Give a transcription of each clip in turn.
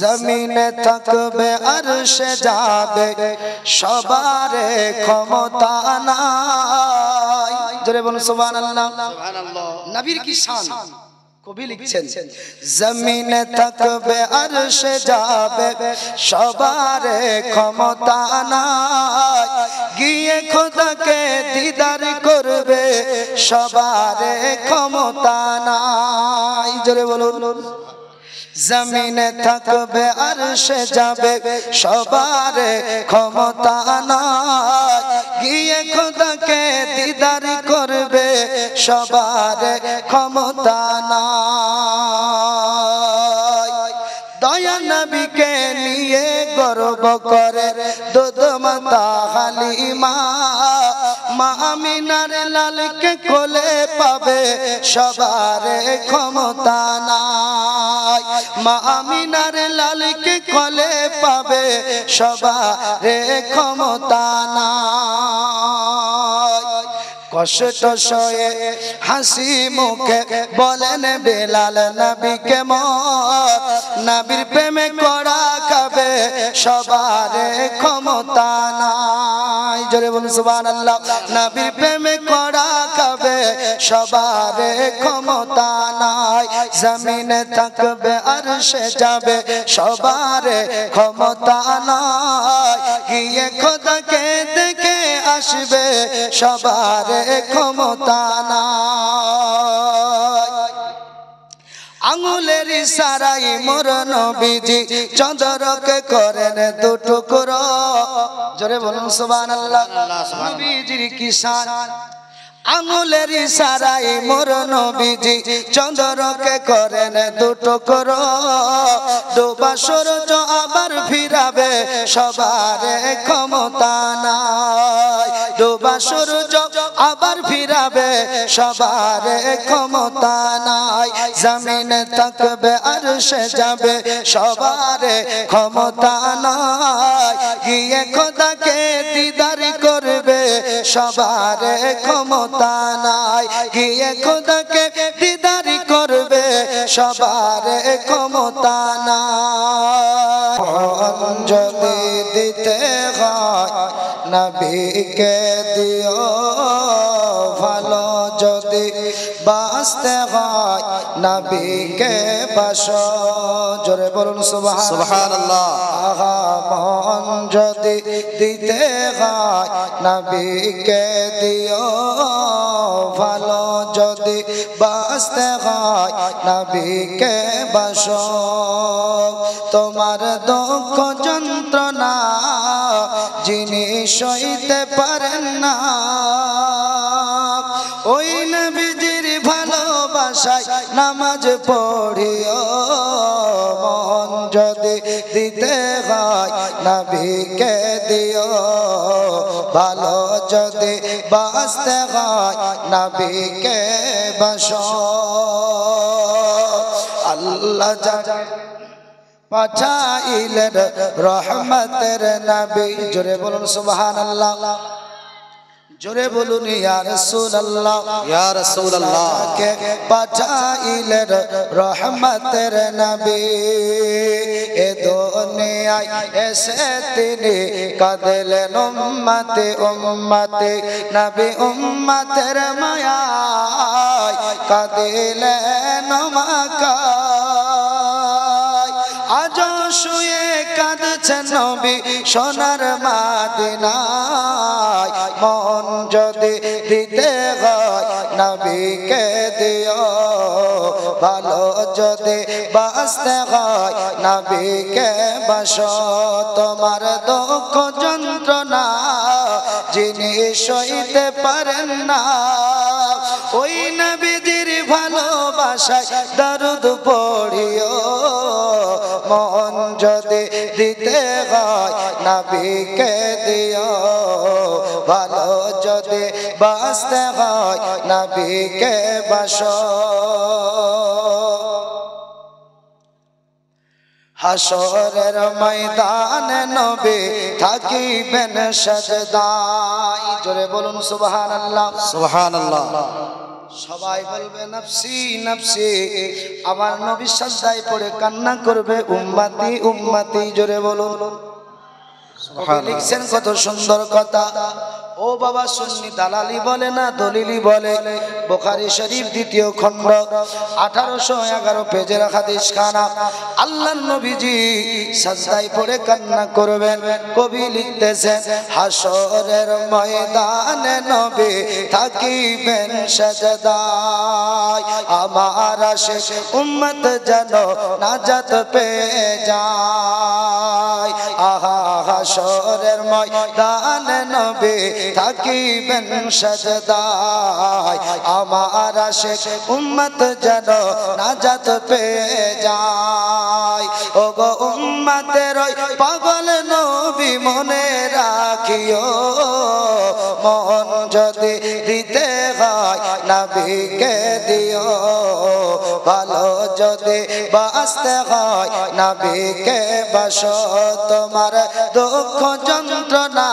জমিনে থাকবে আরশে যাবে সবার ক্ষমতা নাই জোরে বলুন সুবহানাল্লাহ সুবহানাল্লাহ নবীর কি শান কবি লিখছেন জমিনে থাকবে আরশে যাবে সবার ক্ষমতা নাই গিয়ে খোদাকে দিদার করবে সবার ক্ষমতা নাই জোরে বলুন জমিনে থাকবে আরশে যাবে সবার ক্ষমতা নাই গিয়ে খোদাকে দিদার করবে সবার ক্ষমতা নাই দয়া নবীকে নিয়ে গর্ব করে দুধ মাতা হালিমা মা আমিনার লালকে কোলে পাবে সবার ক্ষমতা নাই মা আমিনার লালকে কোলে পাবে সবার ক্ষমতা নাই কষ্ট সয়ে হাসি মুখে বলেন বেলাল নবীকে মর নবীর প্রেমে কড়া খাবে সবার ক্ষমতা নাই জোরে বলুন সুবহানাল্লাহ নবীর প্রেমে কড়া খাবে সবার ক্ষমতা নাই জমিনে থাকবে আরশে যাবে সবার ক্ষমতা নাই গিয়ে খোদাকে দেখে আসবে সবার ক্ষমতা নাই আঙুলের ইশারায় মোর নবীজি চন্দ্রকে করেন দুটুকরো জোরে বলুন সুবহানাল্লাহ নবীজির কি শান আঙুলের ইশারায় মোর নবীজি চন্দ্রকে করেন দুটুকরো ডোবা সূর্য আবার ফিরাবে সবার ক্ষমতা নাই ডোবা সূর্য আবার ফিরাবে সবার ক্ষমতা নাই জমিনে থাকবে আরশে যাবে সবার ক্ষমতা নাই গিয়ে খোদাকে দিদার করবে সবার ক্ষমতা নাই গিয়ে খোদাকে দিদার করবে সবার ক্ষমতা নাই যদি দিতে হয় নবীকে দিও ভালো যদি বাঁচতে হয় নবীকে বাসো জোরে বলুন সুবহানাল্লাহ মন যদি দিতে হয় নবীকে দিও ভালো যদি বাঁচতে হয় নবীকে বাসো তোমার দুঃখ যন্ত্রণা যিনি সইতে পারেন না ওই নবীজির ভালোবাসায় নামাজ পড়িও মন যদি দিতে হয় নবীকে দিও ভালো যদি বাঁচতে হয় নবীকে বাসো আল্লাহ পাঠাইলেন রহমতের নবী জোরে বলুন সুবহানাল্লাহ জোরে বলুন ইয়া রাসূলুল্লাহ কে পাঠাইলেন রহমতের নবী এ দুনিয়ায় এসে তিনি কাঁদলেন উম্মতে উম্মতে নবী উম্মতের মায়ায় কাঁদলেন মাকায় আজ শুয়ে কাঁদছেন নবী সোনার মদিনায় মন যদি দিতে হয় নবীকে দিও ভালো যদি বাঁচতে হয় নবীকে বাসো তোমার দুঃখ যন্ত্রণা যিনি সইতে পারেন না ওই নবীজির ভালোবাসায় দরুদ পড়িও মন যদি দিতে হয় নবীকে দিও ভালো যদি বাঁচতে হয় নবীকে বাসো হাসরের ময়দানে নবী থাকিবেন সাজদায় জোরে বলুন সুবহানাল্লাহ সুবহানাল্লাহ সবাই বলবে নফসি নফসি, আমার নবী সাজদায় পড়ে কান্না করবে উম্মতি উম্মতি, জোরে বলুন। লিখছেন কত সুন্দর কথা। ও বাবা সুন্নি দালালি বলে না দলিলি বলে, বুখারী শরীফ দ্বিতীয় খণ্ড 1811 পেজের হাদিস খানা। আল্লাহর নবীজি সাজদায় পড়ে কান্না করবেন। কবি লিখতেছেন হাসরের ময়দানে নবী থাকিবেন সাজদায়, আমার আশিক উম্মত যেন নাজাত পেয়ে যায়। আহা হাসরের ময়দানে নবী থাকিবেন সাজদায়, আমার আশিক উম্মত যেন নাজাত পেয়ে যায়। ওগো উম্মতের ওই পাগল নবী মনে রাখিও, মন যদি দিতে হয় নবীকে দিও, ভালো যদি বাঁচতে হয় নবীকে বাসো। তোমার দুঃখ যন্ত্রণা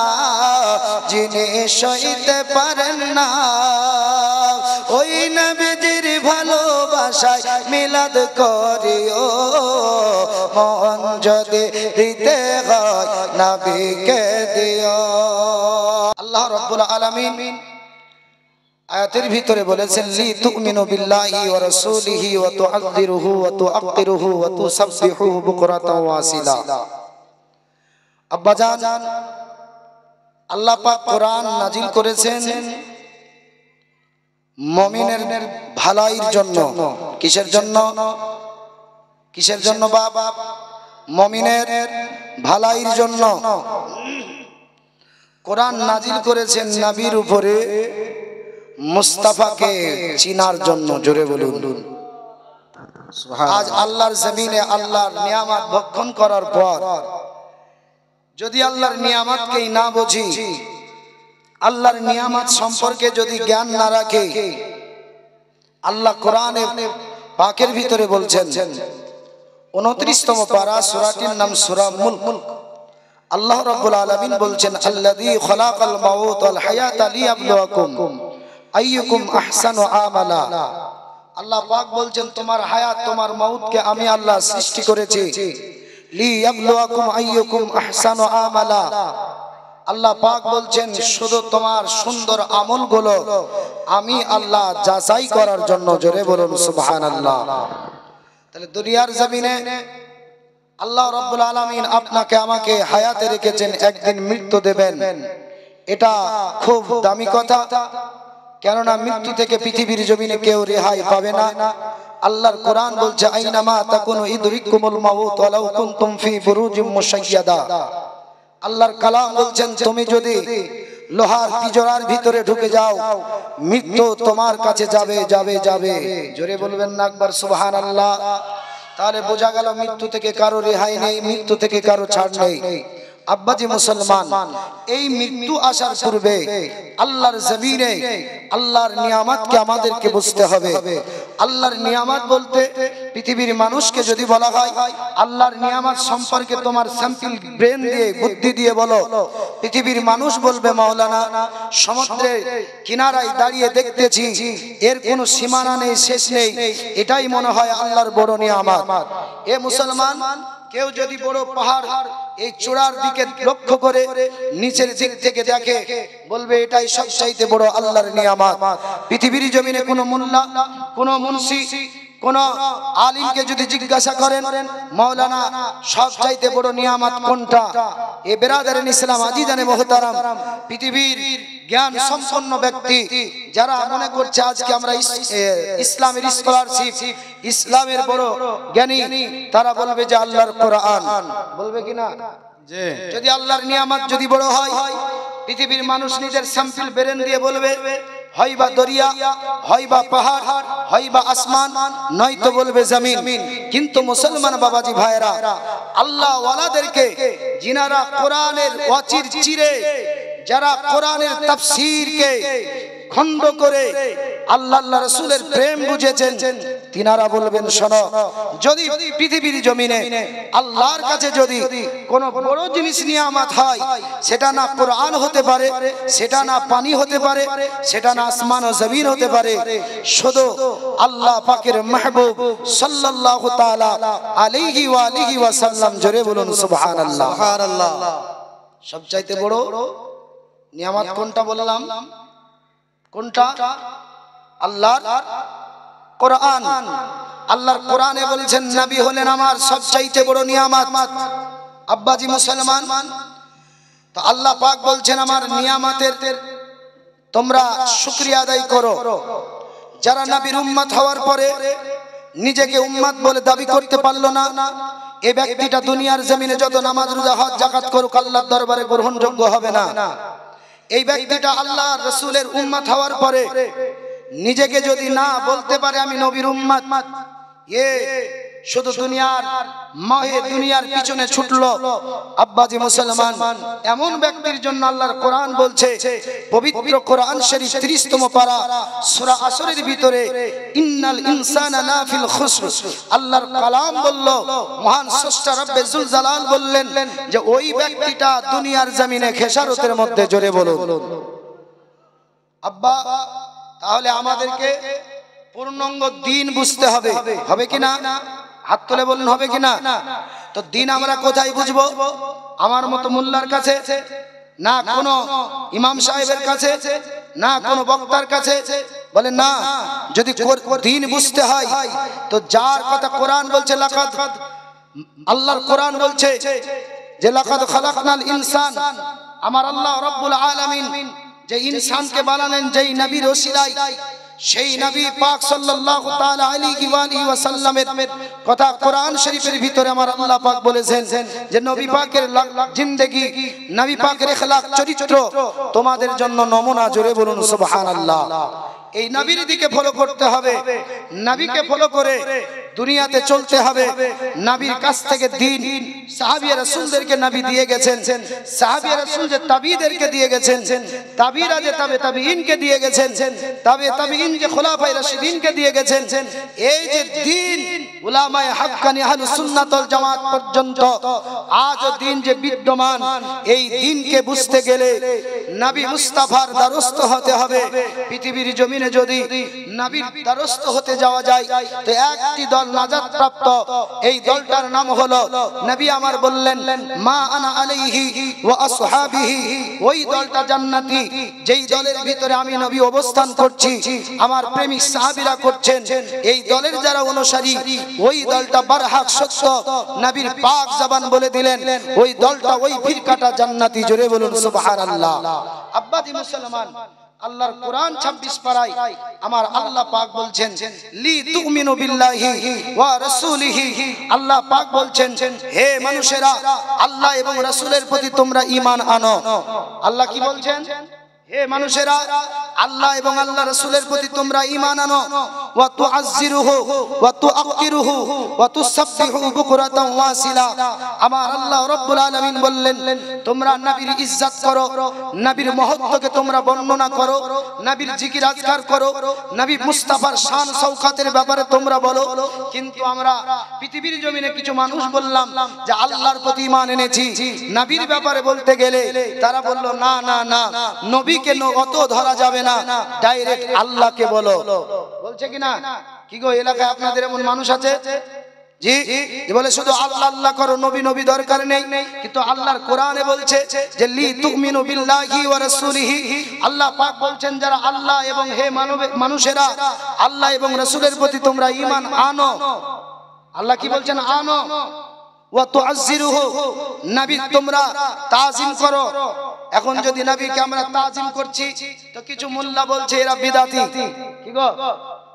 যিনি সইতে পারেন না, ওই নবীজির ভালোবাসায় মিলাদ করিও, মন যদি দিতে হয় নবীকে দিও। আল্লাহ রাব্বুল আলামিন আয়াতের ভিতরে বলেছেন লি তুমিনু বিল্লাহি ওয়া রাসূলিহি ওয়া তুআযিরুহু ওয়া তুআক্কিরুহু ওয়া তুসাব্বিহুহু বুকরাতাও ওয়া আসিলা। আব্বাজান, আল্লাহ পাক কোরআন নাজিল করেছেন মুমিনের ভালাইর জন্য। কিসের জন্য? কিসের জন্য বাবা? মুমিনের ভালাইর জন্য কোরআন নাজিল করেছেন নবীর উপরে মুস্তাফাকে চিনার জন্য। জোরে বলুন। আজ আল্লাহর জমিনে আল্লাহর নিয়ামত ভক্ষণ করার পর যদি আল্লাহর নিয়ামতকেই না বুঝি, আল্লাহর নিয়ামত সম্পর্কে যদি জ্ঞান না রাখে, আল্লাহ কোরআনে পাকের ভিতরে বলছেন 29তম পারা, সূরাটির নাম সূরা মুলক। আল্লাহ রাব্বুল আলামিন বলছেন আল্লাযী খালাকাল মাউত ওয়াল হায়াতা লিয়াবলুয়াকুম আইয়ুকুম আহসানু আমালা। আল্লাহ পাক বলছেন তোমার হায়াত তোমার মউতকে আমি আল্লাহ সৃষ্টি করেছি, লিয়াবলুয়াকুম আইয়ুকুম আহসানু আমালা। আল্লাহ পাক বলছেন শুধু তোমার সুন্দর আমলগুলো আমি আল্লাহ যাচাই করার জন্য। জোরে বলুন সুবহানাল্লাহ। তাহলে দুনিয়ার জমিনে আল্লাহ রাব্বুল আলামিন আপনাকে আমাকে হায়াতে রেখেছেন, একদিন মৃত্যু দেবেন, এটা খুব দামি কথা। কেননা মৃত্যু থেকে পৃথিবীর জমিনে কেউ রেহাই পাবে না। আল্লাহর কোরআন বলছে আইনামা তাকুনু ইদরিকুমুল মাউত ওয়ালাউ কুনতুম ফি বুরুজিম মুশাইয়াদা। আল্লাহর কালাম বলছেন তুমি যদি লোহার পিজরার ভিতরে ঢুকে যাও, মৃত্যু তোমার কাছে যাবে যাবে যাবে। জোরে বলবেন না একবার সুবহানাল্লাহ। তাহলে বোঝা গেল মৃত্যু থেকে কারো রেহাই নেই, মৃত্যু থেকে কারো ছাড় নেই। আব্বাজি মুসলমান, এই মৃত্যু আসার পূর্বে আল্লাহর জমিনে আল্লাহর নিয়ামতকে আমাদেরকে বুঝতে হবে। আল্লাহর নিয়ামত বলতে পৃথিবীর মানুষকে যদি বলা হয় আল্লাহর নিয়ামত সম্পর্কে তোমার স্যাম্পল ব্রেন দিয়ে বুদ্ধি দিয়ে বলো, পৃথিবীর মানুষ বলবে মাওলানা সমুদ্রের কিনারায় দাঁড়িয়ে দেখতেছি, এর কোনো সীমানা নেই, শেষ নেই, এটাই মনে হয় আল্লাহর বড় নিয়ামত। এ মুসলমান, কেউ যদি বড় পাহাড় এই চূড়ার দিকে লক্ষ্য করে নিচের দিক থেকে দেখে, বলবে এটাই সবচাইতে বড় আল্লাহর নিয়ামত। পৃথিবীর জমিনে কোন মুল্লা, কোন মুন্সি, কোন আলিমকে যদি জিজ্ঞাসা করেন মাওলানা সবচাইতে বড় নিয়ামত কোনটা, এ বেরাদারিন ইসলাম আজিজানে মুহতারাম, পৃথিবীর জ্ঞান সম্পন্ন ব্যক্তি যারা মনে করছে আজকে আমরা ইসলামের স্কলারশিপ, ইসলামের বড় জ্ঞানী, তারা বলবে যে আল্লাহর কোরআন। বলবে কিনা? যদি আল্লাহর নিয়ামত যদি বড় হয়, পৃথিবীর মানুষ নিজের স্যাম্পল ব্রেন দিয়ে বলবে হয় বা দরিয়া, হয় বা পাহাড়, হয় বা আসমান, নয়তো বলবে জমিন। কিন্তু মুসলমান বাবাজি ভাইরা, আল্লাহ ওয়ালাদেরকে যিনারা কোরআনের ওয়াচির চিরে, যারা কোরআনের তাফসীরকে খণ্ড করে আল্লাহ রাসূলের প্রেম বুঝেছেন, তিনারা বলবেন শোনো, যদি পৃথিবীর জমিনে আল্লাহর কাছে যদি কোনো বড় জিনিস নিয়ামত হয়, সেটা না কোরআন হতে পারে, সেটা না পানি হতে পারে, সেটা না আসমান ও জমিন হতে পারে, শুধু আল্লাহ পাকের মাহবুব সাল্লাল্লাহু তাআলা আলাইহি ওয়া আলিহি ওয়াসাল্লাম। জোরে বলুন সুবহানাল্লাহ। সুবহানাল্লাহ। সবচাইতে বড় নিয়ামত কোনটা বললাম? কোনটা? আল্লাহর কোরআন। আল্লাহর কোরআনে বলছেন নবী হলেন আমার সবচাইতে বড় নিয়ামত। আব্বাজি মুসলমান, তো আল্লাহ পাক বলছেন আমার নিয়ামতের তোমরা শুকরিয়া আদায় করো। যারা নবীর উম্মত হওয়ার পরে নিজেকে উম্মত বলে দাবি করতে পারলো না, এই ব্যক্তিটা দুনিয়ার জমিনে যত নামাজ রোজা হজ যাকাত করুক আল্লাহর দরবারে গ্রহণযোগ্য হবে না। এই ব্যক্তিটা আল্লাহর রাসূলের উম্মত হওয়ার পরে নিজেকে যদি না বলতে পারে আমি নবীর উম্মত, এ শুধু দুনিয়ার পিছনে ছুটলো। আব্বাজি মুসলমান, এমন ব্যক্তির জন্য আল্লাহর কোরআন বলছে, পবিত্র কোরআন শরীফ 30তম পারা সূরা আসরের ভিতরে, ইন্নাল ইনসানা লাফিল খুসর। আল্লাহর কালাম বলল, মহান স্রষ্টা রব্বে যুল জালাল বললেন যে ওই ব্যক্তিটা দুনিয়ার জমিনে খেসারতের মধ্যে। জোরে বলুন। আব্বা, তাহলে আমাদেরকে পূর্ণাঙ্গ দিন বুঝতে হবে, হবে কিনা? হাত তুলে বলুন, হবে কিনা? তো দিন আমরা কোথায় বুঝবো? আমার মতো মোল্লার কাছে না, কোন ইমাম সাহেবের কাছে না, কোন বক্তার কাছে? বলেন না। যদি দিন বুঝতে হয় তো যার কথা কোরআন বলছে, লাকাদ, আল্লাহর কোরআন বলছে যে লাকাদ খালাকনাল ইনসান, আমার আল্লাহ রাব্বুল আলামিন যে ইনসানকে বানালেন যেই নবীর ওসিলায়, সেই নবী পাক সাল্লাল্লাহু তাআলা আলাইহি ওয়া সাল্লামের কথা কোরআন শরীফের ভিতরে আমার আল্লাহ পাক বলেছেন যে নবী পাকের জিন্দেগি, নবী পাকের اخلاق চরিত্র তোমাদের জন্য নমুনা। জোরে বলুন সুবহানাল্লাহ। এই নবীর দিকে ফলো করতে হবে, নবীকে ফলো করে দুনিয়াতে চলতে হবে। নবীর কাছ থেকে দিন সাহাবী রাসূলদেরকে নবী দিয়ে গেছেন, সাহাবী রাসূল যে তাবিঈদেরকে দিয়ে গেছেন, তাবিঈরা যে তাবিঈনকে দিয়ে গেছেন, তাবিঈন যে খোলাফায়ে রাশিদিনকে দিয়ে গেছেন। এই যে দিন উলামায়ে হাক্কানি আহলুস সুন্নাত ওয়াল জামাত পর্যন্ত আজ দিন যে বিদ্যমান, এই দিনকে বুঝতে গেলে নবী মুস্তাফার দ্বারস্থ হতে হবে। পৃথিবীর জমিনে যদি নবীর দ্বারস্থ হতে যাওয়া যায় তো একটি দল নাজাত প্রাপ্ত, এই দলটার নাম হলো, নবী আমার বললেন মা আনা আলাইহি ওয়া আসহাবিহি, ওই দলটা জান্নাতি যেই দলের ভিতরে আমি নবী অবস্থান করছি, আমার প্রেমিক সাহাবীরা করছেন। এই দলের যারা অনুসারী, ওই দলটা বারহাক সত্য। নবীর পাক জবান বলে দিলেন ওই দলটা, ওই ফিরকাটা জান্নাতি। জোরে বলুন সুবহানাল্লাহ। আব্বাজি মুসলমান, আল্লাহর কোরআন 26 পারায় আমার আল্লাহ পাক বলছেন লি তুমিনু বিল্লাহি ওয়া রাসূলিহি। আল্লাহ পাক বলছেন হে মানুষেরা, আল্লাহ এবং রাসূলের প্রতি তোমরা ঈমান আনো। আল্লাহ কি বলছেন? হে মানুষেরা, আল্লাহ এবং আল্লাহ রাসূলের প্রতি তোমরা ঈমান আনো। ওয়া তুআজ্জিরুহু ওয়া তুআক্কিরুহু ওয়া তুসাব্বিহু বুকরাতান ওয়া আসিলা। আমার আল্লাহ রাব্বুল আলামিন বললেন তোমরা নবীর ইজ্জত করো, নবীর মহত্বকে তোমরা বর্ণনা করো, নবীর জিকির আজকার করো, নবী মুস্তাফার শান শওকতের ব্যাপারে তোমরা বলো। কিন্তু আমরা পৃথিবীর জমিনে কিছু মানুষ বললাম যে আল্লাহর প্রতি ঈমান এনেছি, নবীর ব্যাপারে বলতে গেলে তারা বলল না না না, নবী কেন অত ধরা যাবে না, ডাইরেক্ট আল্লাহকে বলো। বলছে কিনা? কি গো এলাকায় আপনাদের এমন মানুষ আছে? জি, বলে শুধু আল্লাহ আল্লাহ করো, নবী নবী দরকার নেই। কিন্তু আল্লাহর কোরআনে বলছে যে লি তুমিনু বিল্লাহি ওয়া রাসূলিহি। আল্লাহ পাক বলছেন যারা আল্লাহ এবং হে মানুষেরা, আল্লাহ এবং রাসূলের প্রতি তোমরা ঈমান আনো। আল্লাহ কি বলছেন? আনো। ওয়া তুআজ্জিরুহু, নবী তোমরা তাজিম করো। এখন যদি নবীকে আমরা তাজিম করছি তো কিছু মোল্লা বলছে এরা বিদাতি। কি গো?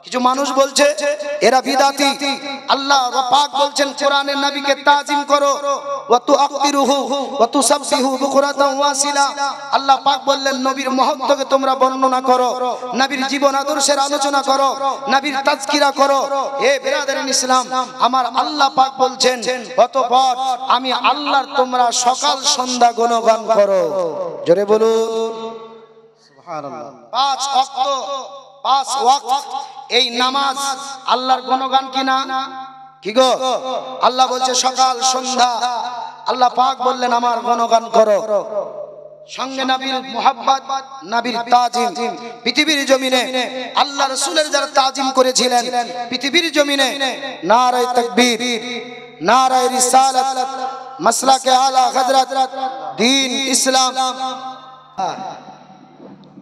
কিছু মানুষ বলছে এরা বিদাতি। আল্লাহ পাক বলছেন কোরআনে নবীকে তাজিম করো, ওয়া তুআক্কিরুহু ওয়া তুসাব্বিহু বুকরাতান ওয়া আসিলা। আল্লাহ পাক বললেন নবীর মহত্বকে তোমরা বর্ণনা করো, নবীর জীবন আদর্শের আলোচনা করো, নবীর তাজকিরা করো। হে বিরাদরিন ইসলাম, আমার আল্লাহ পাক বলছেন অতঃপর আমি আল্লাহর তোমরা সকাল সন্ধ্যা গুণগান করো। জোরে বলুন সুবহানাল্লাহ। 5 ওয়াক্ত 5 ওয়াক্ত এই নামাজ আল্লাহর গুণগান কিনা? কি গো, আল্লাহ বলছে সকাল সন্ধ্যা আল্লাহ পাক বললেন আমার গুণগান করো। সঙ্গে নবীর মুহাব্বত, নবীর তাজিম। পৃথিবীর জমিনে আল্লাহ রাসূলের যারা তাজিম করেছিলেন পৃথিবীর জমিনে, নারায়ে তাকবীর, নারায়ে রিসালাত, মাসলাকে আলা হযরত, দ্বীন ইসলাম।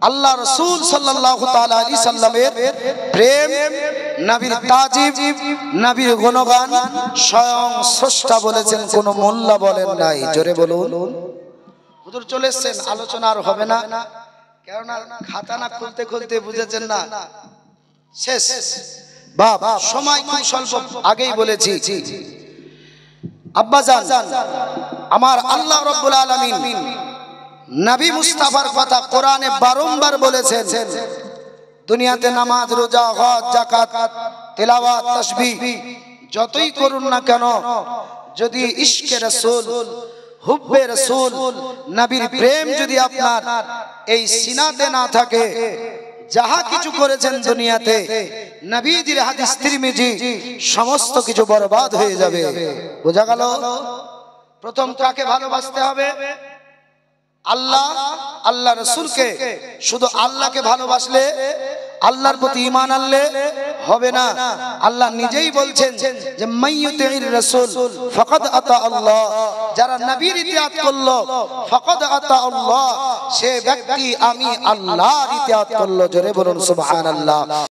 আল্লাহ রাসূল সাল্লাল্লাহু তাআলা আলাইহি সাল্লামের প্রেম, নবীর তাজিম, নবীর গুণগান স্বয়ং স্রষ্টা বলেছেন, কোন মোল্লা বলেন নাই। জোরে বলুন। হুজুর চলে এসেছেন, আলোচনা আর হবে না, কেননা খাতা না খুলতে খুলতে বুঝেছেন না শেষ। বাপ সময় খুব স্বল্প, আগেই বলেছি। আব্বাজান আমার, আল্লাহ রাব্বুল আলামিন নবী মুস্তাফার কথা কোরআনে বারংবার বলেছেন। দুনিয়াতে নামাজ, রোজা, হজ, যাকাত, তেলাওয়াত, তাসবিহ যতই করুন না কেন, যদি ইশকে রাসূল, হুব্বে রাসূল, নবীর প্রেম যদি আপনার এই সিনাতে না থাকে, যাহা কিছু করেছেন দুনিয়াতে, নবীজির হাদিস তিরমিজি, সমস্ত কিছু বরবাদ হয়ে যাবে। বোঝা গেল? প্রথম কাকে ভালোবাসতে হবে? আল্লাহ, আল্লাহ রাসূলকে। শুধু আল্লাহকে ভালোবাসলে, আল্লাহর প্রতি ঈমান আনলে হবে না। আল্লাহ নিজেই বলছেন যে মাইয়ুতির রাসূল ফাকাদ আতা আল্লাহ, যারা নবীর ইতিআত করলো ফাকাদ আতা আল্লাহ, সে ব্যক্তি আমি আল্লাহর ইতিআত করলো। জোরে বলুন সুবহানাল্লাহ।